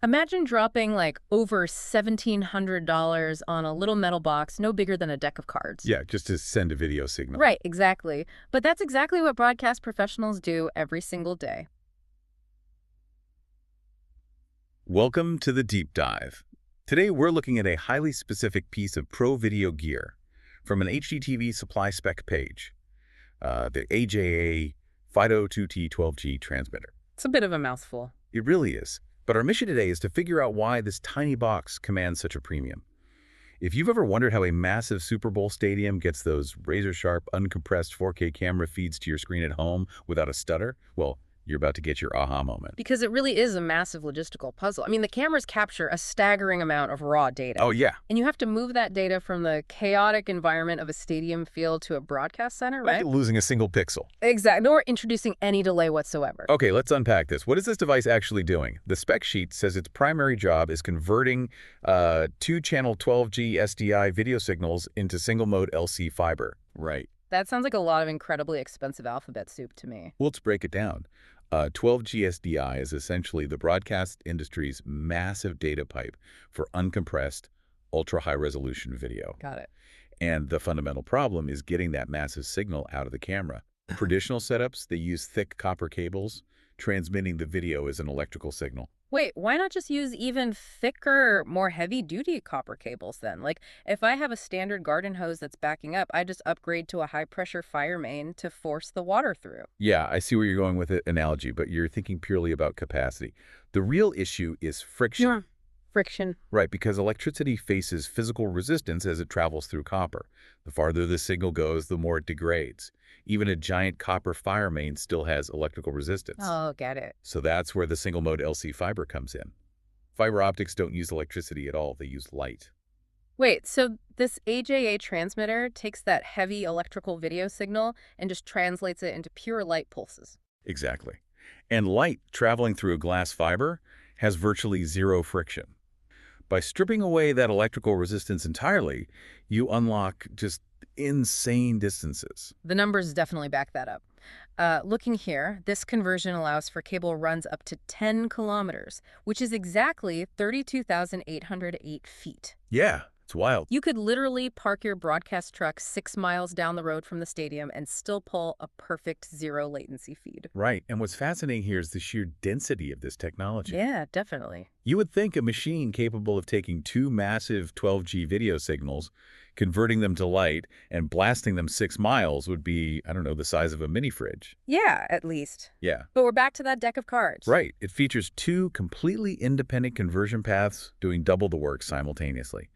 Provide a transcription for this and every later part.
Imagine dropping like over $1,700 on a little metal box no bigger than a deck of cards. Yeah, just to send a video signal. Right, exactly. But that's exactly what broadcast professionals do every single day. Welcome to the Deep Dive. Today we're looking at a highly specific piece of pro video gear from an HDTVSupply spec page, the AJA FiDO-2T-12G transmitter. It's a bit of a mouthful. It really is. But our mission today is to figure out why this tiny box commands such a premium. If you've ever wondered how a massive Super Bowl stadium gets those razor-sharp, uncompressed 4K camera feeds to your screen at home without a stutter, well, you're about to get your aha moment. Because it really is a massive logistical puzzle. I mean, the cameras capture a staggering amount of raw data. Oh, yeah. And you have to move that data from the chaotic environment of a stadium field to a broadcast center, right? Like losing a single pixel. Exactly, nor introducing any delay whatsoever. Okay, let's unpack this. What is this device actually doing? The spec sheet says its primary job is converting two-channel 12G SDI video signals into single-mode LC fiber. Right. That sounds like a lot of incredibly expensive alphabet soup to me. Well, let's break it down. 12G-SDI is essentially the broadcast industry's massive data pipe for uncompressed, ultra-high-resolution video. Got it. And the fundamental problem is getting that massive signal out of the camera. Traditional setups, they use thick copper cables, transmitting the video as an electrical signal. Wait, why not just use even thicker, more heavy-duty copper cables then? Like, if I have a standard garden hose that's backing up, I just upgrade to a high-pressure fire main to force the water through. Yeah, I see where you're going with the analogy, but you're thinking purely about capacity. The real issue is friction. Yeah, friction. Right, because electricity faces physical resistance as it travels through copper. The farther the signal goes, the more it degrades. Even a giant copper fire main still has electrical resistance. Oh, get it. So that's where the single-mode LC fiber comes in. Fiber optics don't use electricity at all. They use light. Wait, so this AJA transmitter takes that heavy electrical video signal and just translates it into pure light pulses. Exactly. And light traveling through a glass fiber has virtually zero friction. By stripping away that electrical resistance entirely, you unlock just insane distances. The numbers definitely back that up. Looking here, this conversion allows for cable runs up to 10 kilometers, which is exactly 32,808 feet. Yeah, it's wild. You could literally park your broadcast truck 6 miles down the road from the stadium and still pull a perfect zero latency feed. Right, and what's fascinating here is the sheer density of this technology. Yeah, definitely. You would think a machine capable of taking two massive 12G video signals, converting them to light, and blasting them 6 miles would be, I don't know, the size of a mini fridge. Yeah, at least. Yeah. But we're back to that deck of cards. Right. It features two completely independent conversion paths doing double the work simultaneously.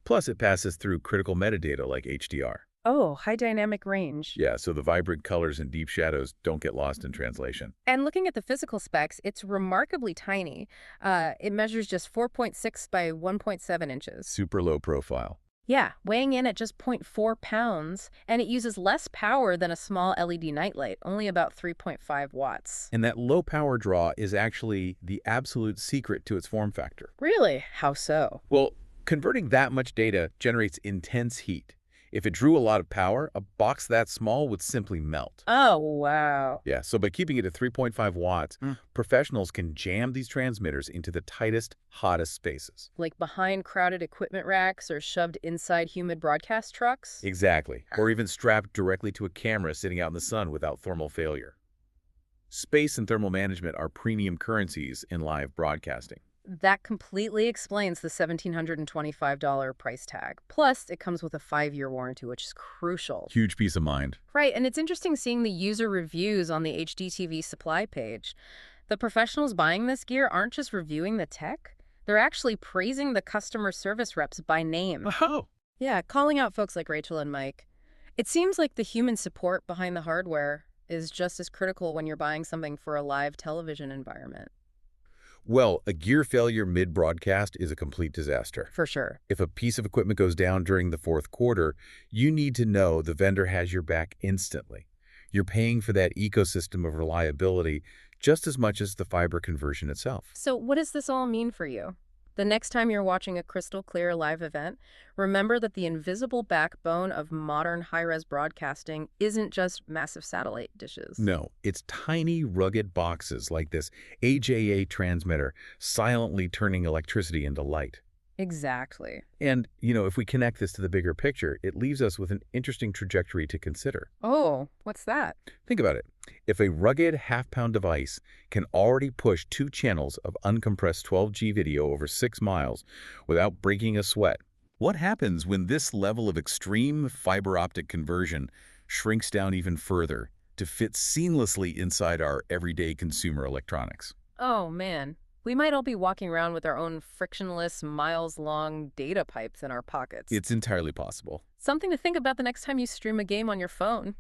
Plus, it passes through critical metadata like HDR. Oh, high dynamic range. Yeah, so the vibrant colors and deep shadows don't get lost in translation. And looking at the physical specs, it's remarkably tiny. It measures just 4.6 by 1.7 inches. Super low profile. Yeah, weighing in at just 0.4 pounds, and it uses less power than a small LED nightlight, only about 3.5 watts. And that low power draw is actually the absolute secret to its form factor. Really? How so? Well, converting that much data generates intense heat. If it drew a lot of power, a box that small would simply melt. Oh, wow. Yeah, so by keeping it at 3.5 watts, professionals can jam these transmitters into the tightest, hottest spaces. Like behind crowded equipment racks or shoved inside humid broadcast trucks? Exactly. Or even strapped directly to a camera sitting out in the sun without thermal failure. Space and thermal management are premium currencies in live broadcasting. That completely explains the $1,725 price tag. Plus, it comes with a 5-year warranty, which is crucial. Huge peace of mind. Right, and it's interesting seeing the user reviews on the HDTVSupply page. The professionals buying this gear aren't just reviewing the tech. They're actually praising the customer service reps by name. Oh. Yeah, calling out folks like Rachel and Mike. It seems like the human support behind the hardware is just as critical when you're buying something for a live television environment. Well, a gear failure mid-broadcast is a complete disaster. For sure. If a piece of equipment goes down during the fourth quarter, you need to know the vendor has your back instantly. You're paying for that ecosystem of reliability just as much as the fiber conversion itself. So what does this all mean for you? The next time you're watching a crystal clear live event, remember that the invisible backbone of modern high-res broadcasting isn't just massive satellite dishes. No, it's tiny, rugged boxes like this AJA transmitter, silently turning electricity into light. Exactly. And, if we connect this to the bigger picture, it leaves us with an interesting trajectory to consider. Oh, what's that? Think about it. If a rugged half-pound device can already push 2 channels of uncompressed 12G video over 6 miles without breaking a sweat, what happens when this level of extreme fiber optic conversion shrinks down even further to fit seamlessly inside our everyday consumer electronics? Oh, man. We might all be walking around with our own frictionless, miles-long data pipes in our pockets. It's entirely possible. Something to think about the next time you stream a game on your phone.